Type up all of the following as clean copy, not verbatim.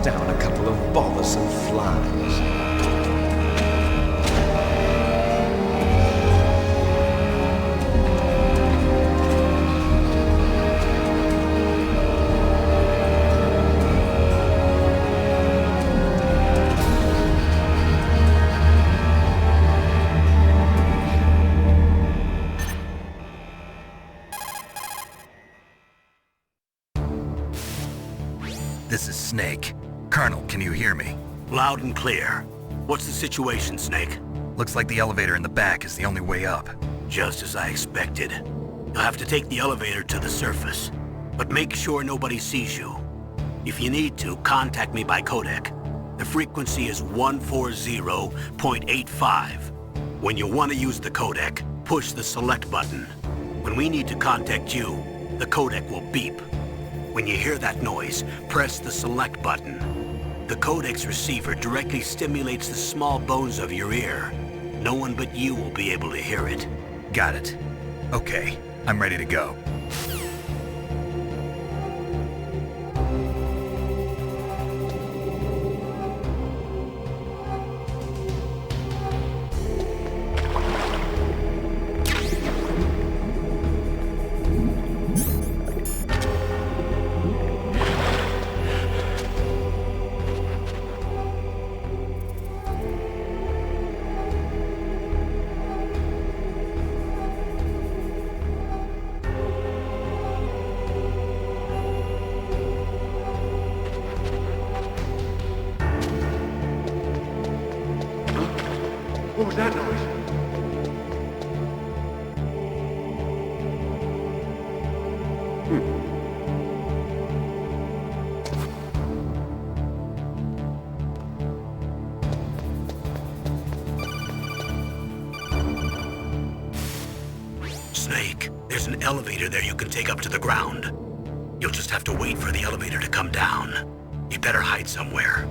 down a couple of bothersome flies. This is Snake. Colonel, can you hear me? Loud and clear. What's the situation, Snake? Looks like the elevator in the back is the only way up. Just as I expected. You'll have to take the elevator to the surface, but make sure nobody sees you. If you need to, contact me by codec. The frequency is 140.85. When you want to use the codec, push the select button. When we need to contact you, the codec will beep. When you hear that noise, press the select button. The codec's receiver directly stimulates the small bones of your ear. No one but you will be able to hear it. Got it. Okay, I'm ready to go. What was that noise? Snake, there's an elevator there you can take up to the ground. You'll just have to wait for the elevator to come down. You better hide somewhere.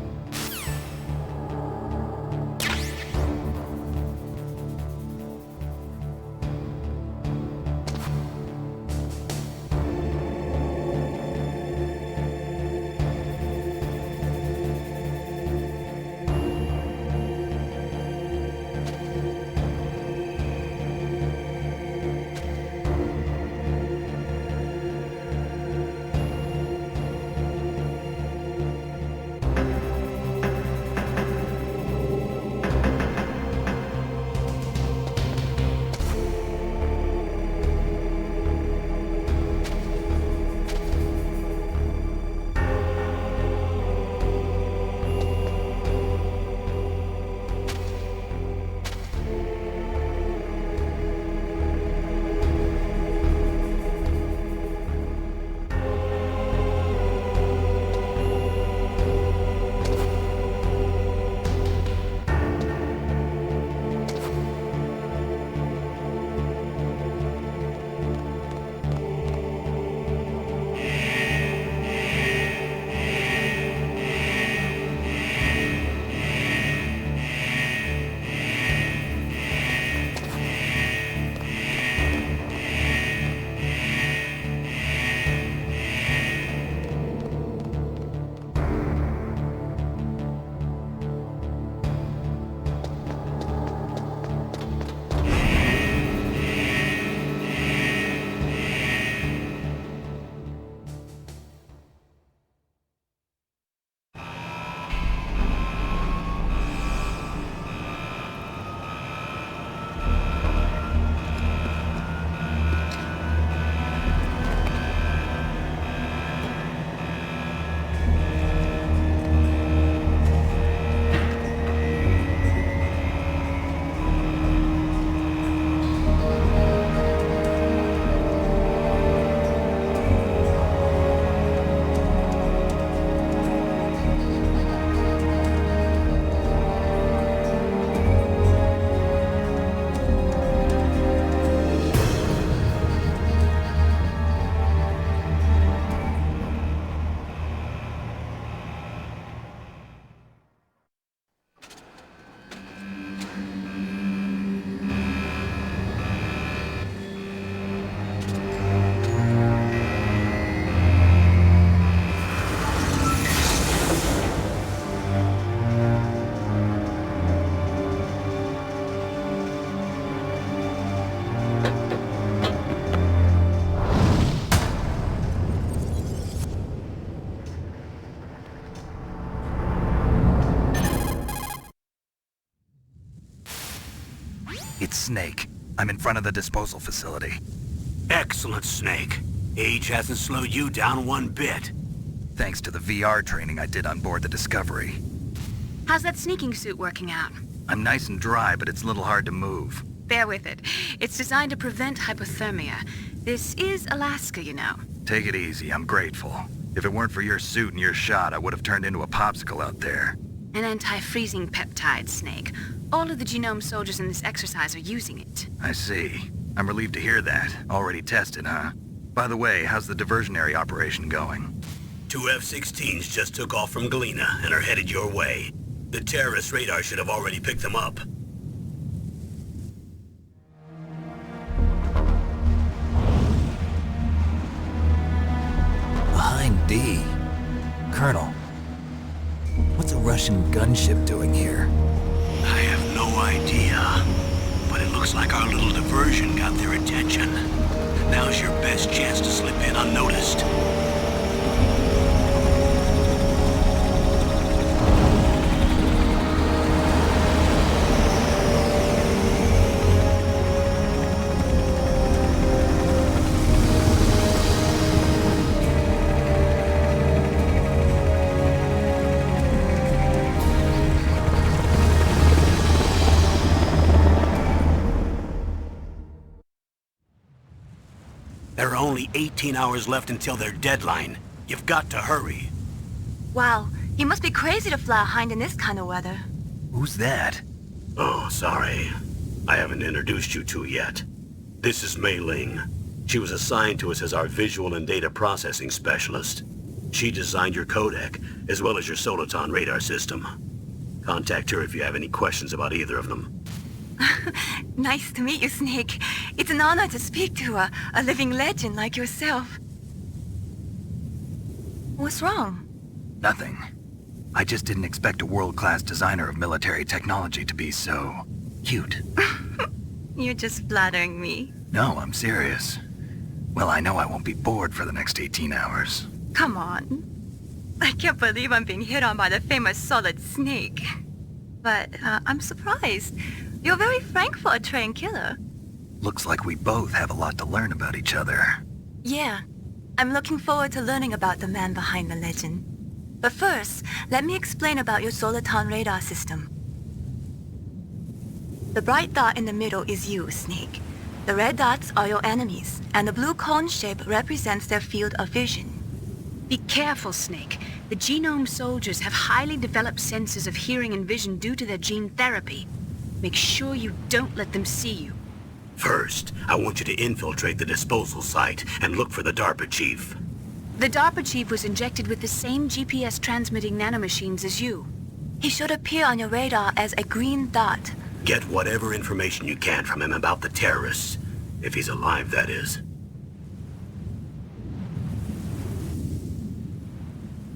It's Snake. I'm in front of the disposal facility. Excellent, Snake. Age hasn't slowed you down one bit. Thanks to the VR training I did on board the Discovery. How's that sneaking suit working out? I'm nice and dry, but it's a little hard to move. Bear with it. It's designed to prevent hypothermia. This is Alaska, you know. Take it easy, I'm grateful. If it weren't for your suit and your shot, I would have turned into a popsicle out there. An anti-freezing peptide, Snake. All of the genome soldiers in this exercise are using it. I see. I'm relieved to hear that. Already tested, huh? By the way, how's the diversionary operation going? 2 F-16s just took off from Galena and are headed your way. The terrorist radar should have already picked them up. Behind D. Colonel, what's a Russian gunship doing here? I have no idea, but it looks like our little diversion got their attention. Now's your best chance to slip in unnoticed. There are only 18 hours left until their deadline. You've got to hurry. Wow, you must be crazy to fly a hind in this kind of weather. Who's that? Oh, sorry. I haven't introduced you to yet. This is Mei Ling. She was assigned to us as our visual and data processing specialist. She designed your codec, as well as your soliton radar system. Contact her if you have any questions about either of them. Nice to meet you, Snake. It's an honor to speak to a living legend like yourself. What's wrong? Nothing. I just didn't expect a world-class designer of military technology to be so cute. You're just flattering me. No, I'm serious. Well, I know I won't be bored for the next 18 hours. Come on. I can't believe I'm being hit on by the famous Solid Snake. But I'm surprised. You're very frank for a trained killer. Looks like we both have a lot to learn about each other. Yeah. I'm looking forward to learning about the man behind the legend. But first, let me explain about your soliton radar system. The bright dot in the middle is you, Snake. The red dots are your enemies, and the blue cone shape represents their field of vision. Be careful, Snake. The genome soldiers have highly developed senses of hearing and vision due to their gene therapy. Make sure you don't let them see you. First, I want you to infiltrate the disposal site and look for the DARPA chief. The DARPA chief was injected with the same GPS transmitting nanomachines as you. He should appear on your radar as a green dot. Get whatever information you can from him about the terrorists. If he's alive, that is.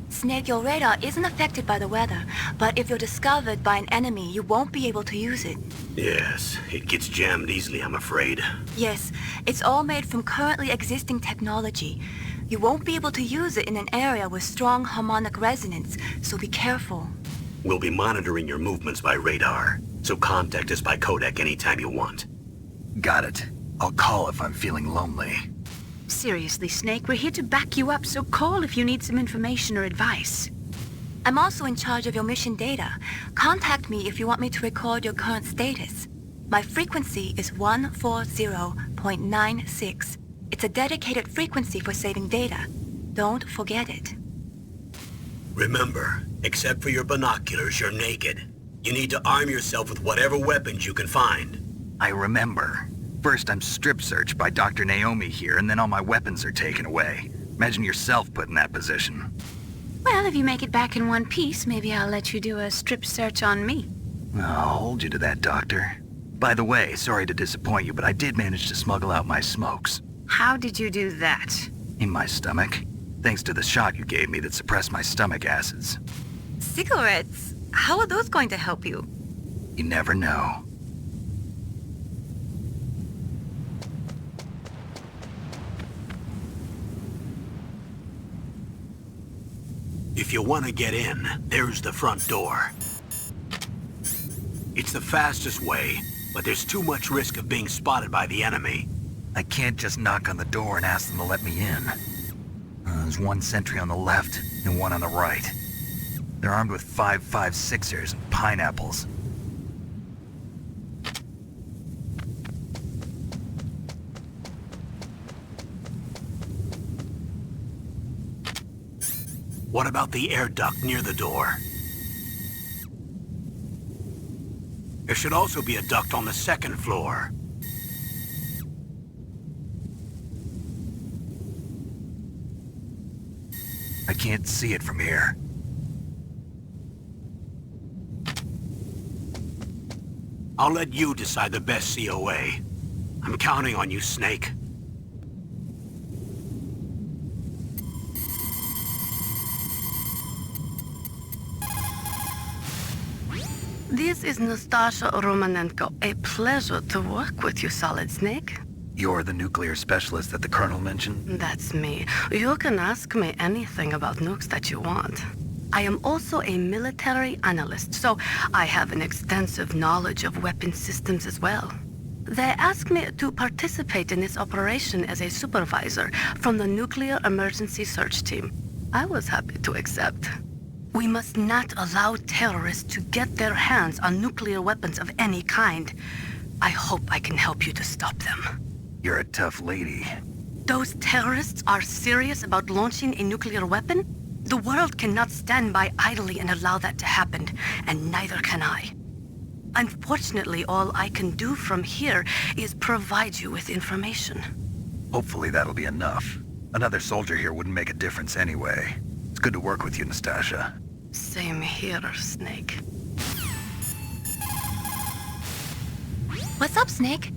Snake, your radar isn't affected by the weather, but if you're discovered by an enemy, you won't be able to use it. Yes, it gets jammed easily, I'm afraid. Yes, it's all made from currently existing technology. You won't be able to use it in an area with strong harmonic resonance, so be careful. We'll be monitoring your movements by radar, so contact us by codec anytime you want. Got it. I'll call if I'm feeling lonely. Seriously, Snake, we're here to back you up, so call if you need some information or advice. I'm also in charge of your mission data. Contact me if you want me to record your current status. My frequency is 140.96. It's a dedicated frequency for saving data. Don't forget it. Remember, except for your binoculars, you're naked. You need to arm yourself with whatever weapons you can find. I remember. First, I'm strip searched by Dr. Naomi here, and then all my weapons are taken away. Imagine yourself put in that position. Well, if you make it back in one piece, maybe I'll let you do a strip search on me. I'll hold you to that, Doctor. By the way, sorry to disappoint you, but I did manage to smuggle out my smokes. How did you do that? In my stomach. Thanks to the shot you gave me that suppressed my stomach acids. Cigarettes? How are those going to help you? You never know. If you want to get in, there's the front door. It's the fastest way, but there's too much risk of being spotted by the enemy. I can't just knock on the door and ask them to let me in. There's one sentry on the left and one on the right. They're armed with 5.56ers and pineapples. What about the air duct near the door? There should also be a duct on the second floor. I can't see it from here. I'll let you decide the best COA. I'm counting on you, Snake. This is Nastasha Romanenko. A pleasure to work with you, Solid Snake. You're the nuclear specialist that the Colonel mentioned? That's me. You can ask me anything about nukes that you want. I am also a military analyst, so I have an extensive knowledge of weapon systems as well. They asked me to participate in this operation as a supervisor from the Nuclear Emergency Search Team. I was happy to accept. We must not allow terrorists to get their hands on nuclear weapons of any kind. I hope I can help you to stop them. You're a tough lady. Those terrorists are serious about launching a nuclear weapon? The world cannot stand by idly and allow that to happen, and neither can I. Unfortunately, all I can do from here is provide you with information. Hopefully that'll be enough. Another soldier here wouldn't make a difference anyway. It's good to work with you, Nastasha. Same here, Snake. What's up, Snake?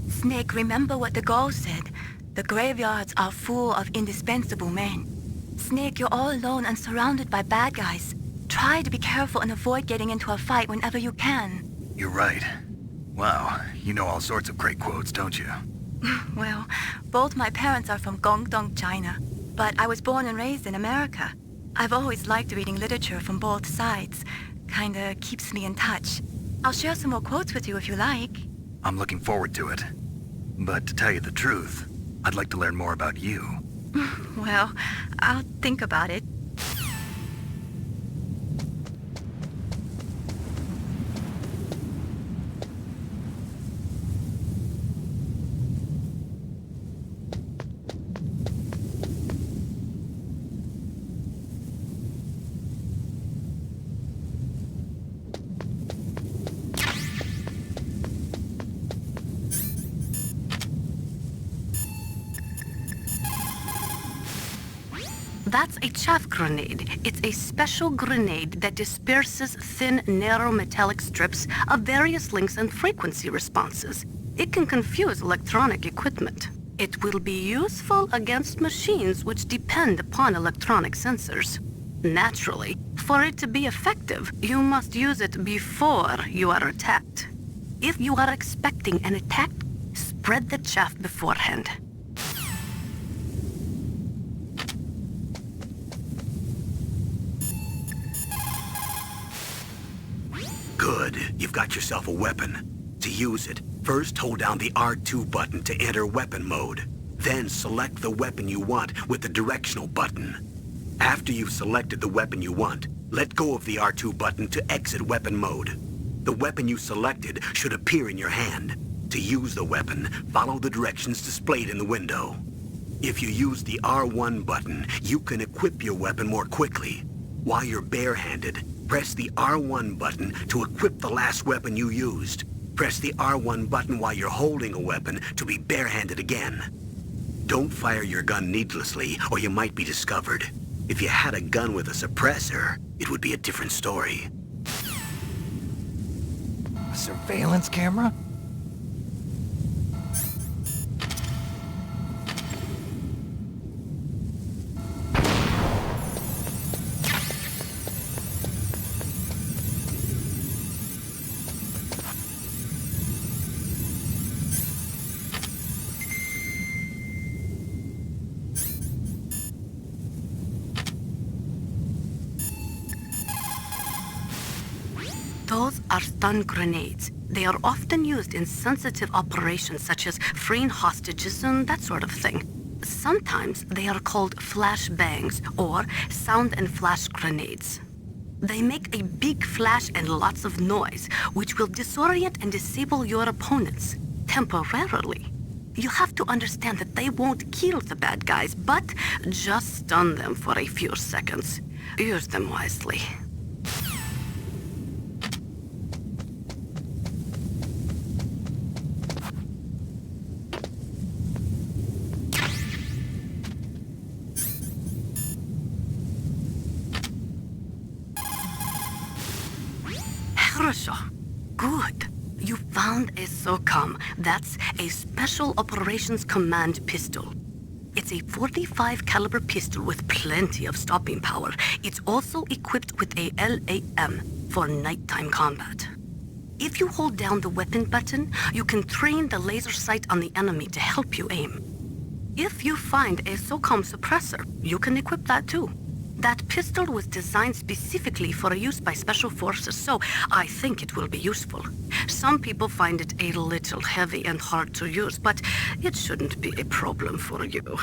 Snake, remember what the Gauls said. The graveyards are full of indispensable men. Snake, you're all alone and surrounded by bad guys. Try to be careful and avoid getting into a fight whenever you can. You're right. Wow, you know all sorts of great quotes, don't you? Well, both my parents are from Guangdong, China, but I was born and raised in America. I've always liked reading literature from both sides. Kinda keeps me in touch. I'll share some more quotes with you if you like. I'm looking forward to it. But to tell you the truth, I'd like to learn more about you. Well, I'll think about it. That's a chaff grenade. It's a special grenade that disperses thin, narrow metallic strips of various lengths and frequency responses. It can confuse electronic equipment. It will be useful against machines which depend upon electronic sensors. Naturally, for it to be effective, you must use it before you are attacked. If you are expecting an attack, spread the chaff beforehand. Good. You've got yourself a weapon. To use it, first hold down the R2 button to enter weapon mode. Then select the weapon you want with the directional button. After you've selected the weapon you want, let go of the R2 button to exit weapon mode. The weapon you selected should appear in your hand. To use the weapon, follow the directions displayed in the window. If you use the R1 button, you can equip your weapon more quickly. While you're barehanded, press the R1 button to equip the last weapon you used. Press the R1 button while you're holding a weapon to be barehanded again. Don't fire your gun needlessly, or you might be discovered. If you had a gun with a suppressor, it would be a different story. A surveillance camera? Those are stun grenades. They are often used in sensitive operations such as freeing hostages and that sort of thing. Sometimes they are called flash bangs or sound and flash grenades. They make a big flash and lots of noise, which will disorient and disable your opponents temporarily. You have to understand that they won't kill the bad guys, but just stun them for a few seconds. Use them wisely. Good. You found a SOCOM. That's a Special Operations Command pistol. It's a .45 caliber pistol with plenty of stopping power. It's also equipped with a LAM for nighttime combat. If you hold down the weapon button, you can train the laser sight on the enemy to help you aim. If you find a SOCOM suppressor, you can equip that too. That pistol was designed specifically for use by special forces, so I think it will be useful. Some people find it a little heavy and hard to use, but it shouldn't be a problem for you.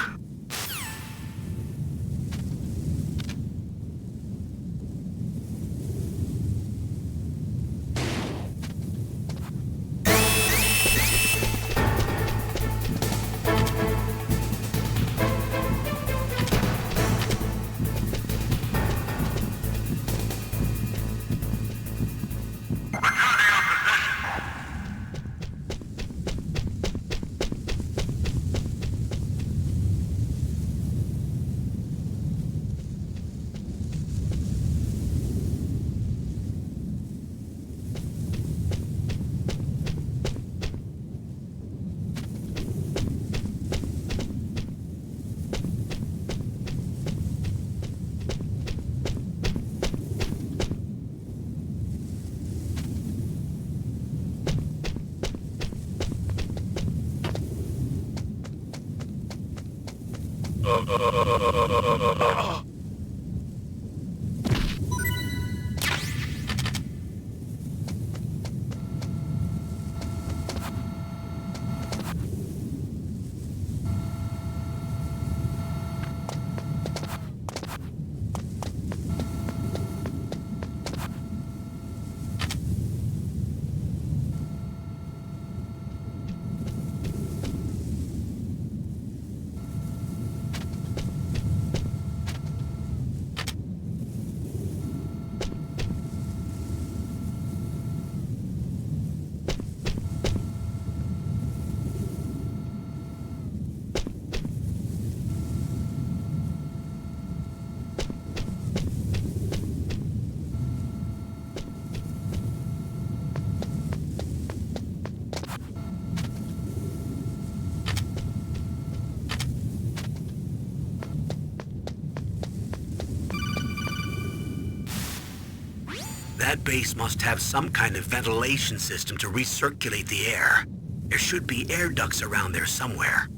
That base must have some kind of ventilation system to recirculate the air. There should be air ducts around there somewhere.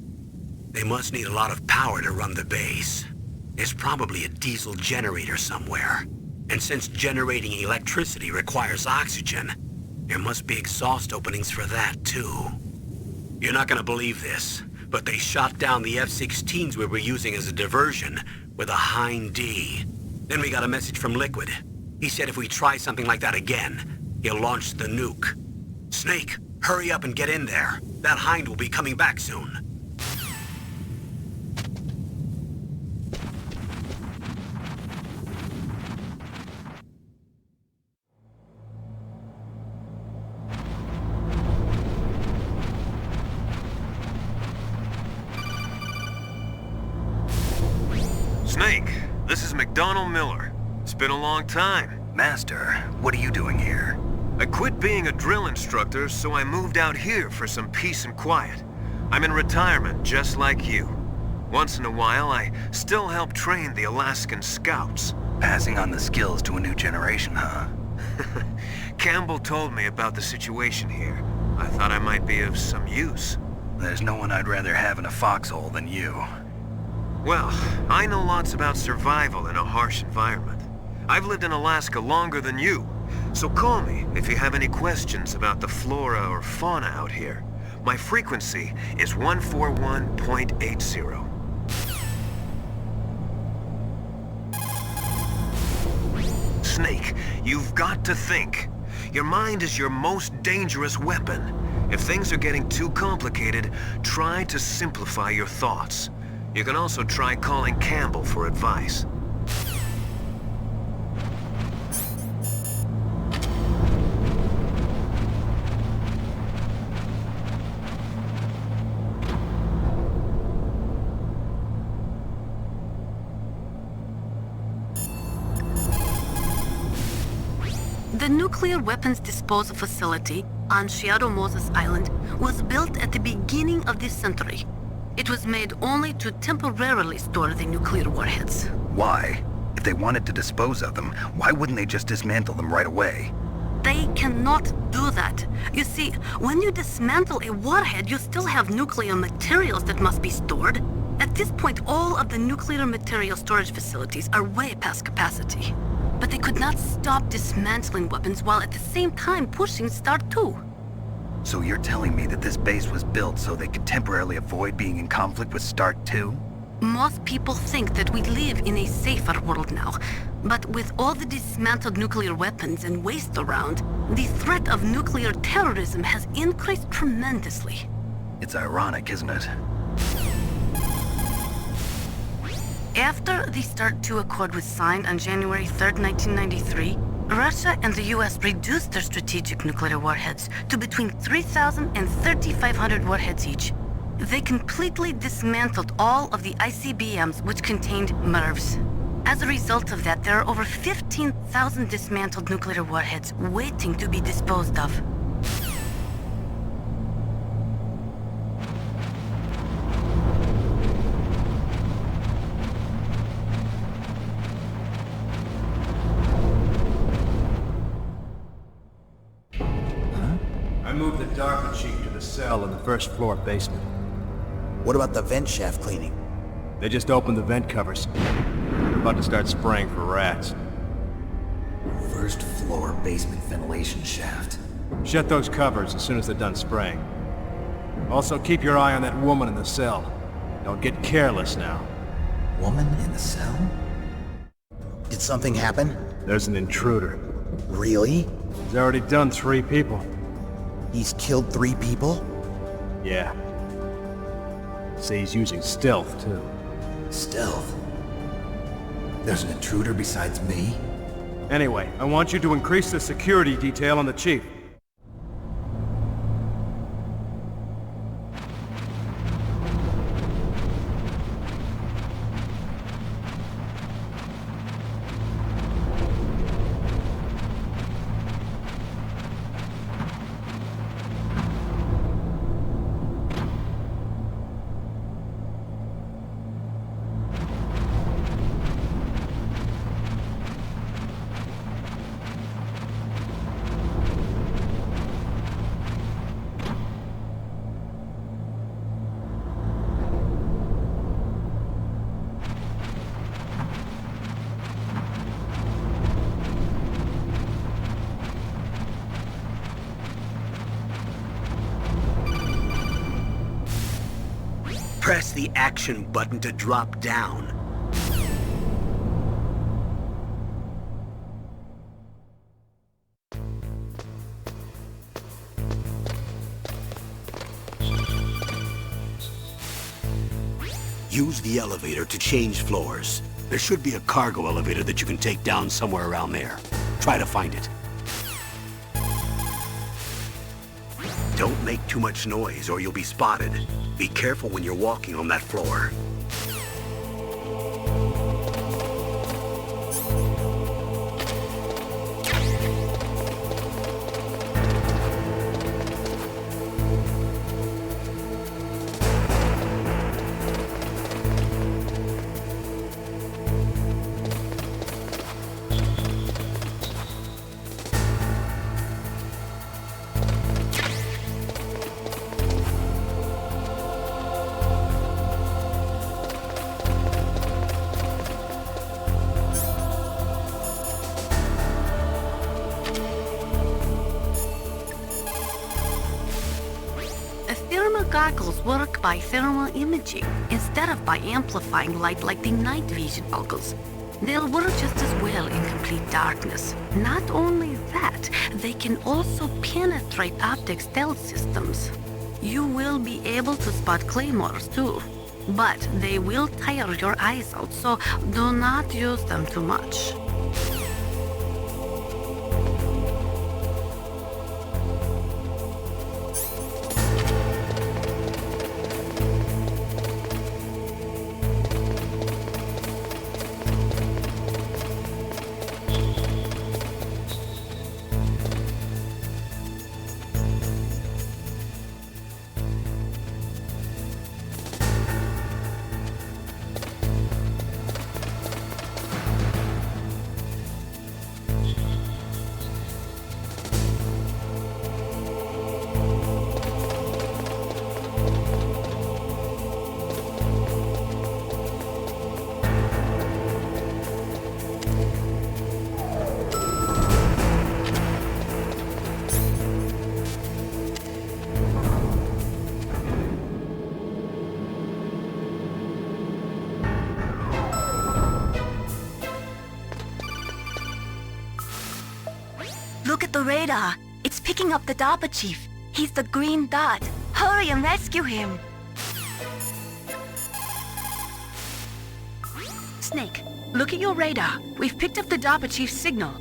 They must need a lot of power to run the base. There's probably a diesel generator somewhere. And since generating electricity requires oxygen, there must be exhaust openings for that too. You're not gonna believe this, but they shot down the F-16s we were using as a diversion with a Hind D. Then we got a message from Liquid. He said if we try something like that again, he'll launch the nuke. Snake, hurry up and get in there. That Hind will be coming back soon. Snake, this is McDonald Miller. It's been a long time. Master, what are you doing here? I quit being a drill instructor, so I moved out here for some peace and quiet. I'm in retirement, just like you. Once in a while, I still help train the Alaskan Scouts. Passing on the skills to a new generation, huh? Campbell told me about the situation here. I thought I might be of some use. There's no one I'd rather have in a foxhole than you. Well, I know lots about survival in a harsh environment. I've lived in Alaska longer than you, So call me if you have any questions about the flora or fauna out here. My frequency is 141.80. Snake, you've got to think. Your mind is your most dangerous weapon. If things are getting too complicated, try to simplify your thoughts. You can also try calling Campbell for advice. The nuclear weapons disposal facility on Shadow Moses Island was built at the beginning of this century. It was made only to temporarily store the nuclear warheads. Why? If they wanted to dispose of them, why wouldn't they just dismantle them right away? They cannot do that. You see, when you dismantle a warhead, you still have nuclear materials that must be stored. At this point, all of the nuclear material storage facilities are way past capacity. But they could not stop dismantling weapons while at the same time pushing Start 2. So you're telling me that this base was built so they could temporarily avoid being in conflict with Start 2? Most people think that we live in a safer world now. But with all the dismantled nuclear weapons and waste around, the threat of nuclear terrorism has increased tremendously. It's ironic, isn't it? After the Start 2 Accord was signed on January 3rd, 1993, Russia and the US reduced their strategic nuclear warheads to between 3,000 and 3,500 warheads each. They completely dismantled all of the ICBMs which contained MIRVs. As a result of that, there are over 15,000 dismantled nuclear warheads waiting to be disposed of. I moved the DARPA chief to the cell in the first floor basement. What about the vent shaft cleaning? They just opened the vent covers. They're about to start spraying for rats. First floor basement ventilation shaft. Shut those covers as soon as they're done spraying. Also, keep your eye on that woman in the cell. Don't get careless now. Woman in the cell? Did something happen? There's an intruder. Really? He's already done 3 people. He's killed 3 people? Yeah. Say he's using stealth, too. Stealth? There's an intruder besides me? Anyway, I want you to increase the security detail on the chief. Press the action button to drop down. Use the elevator to change floors. There should be a cargo elevator that you can take down somewhere around there. Try to find it. Don't make too much noise or you'll be spotted. Be careful when you're walking on that floor. goggles work by thermal imaging instead of by amplifying light like the night vision goggles. They'll work just as well in complete darkness. Not only that, they can also penetrate optic stealth systems. You will be able to spot claymores too, but they will tire your eyes out, so do not use them too much. Look at the radar. It's picking up the DARPA chief. He's the green dot. Hurry and rescue him. Snake, look at your radar. We've picked up the DARPA chief's signal.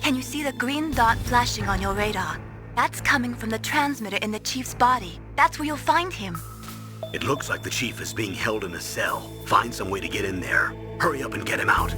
Can you see the green dot flashing on your radar? That's coming from the transmitter in the chief's body. That's where you'll find him. It looks like the chief is being held in a cell. Find some way to get in there. Hurry up and get him out.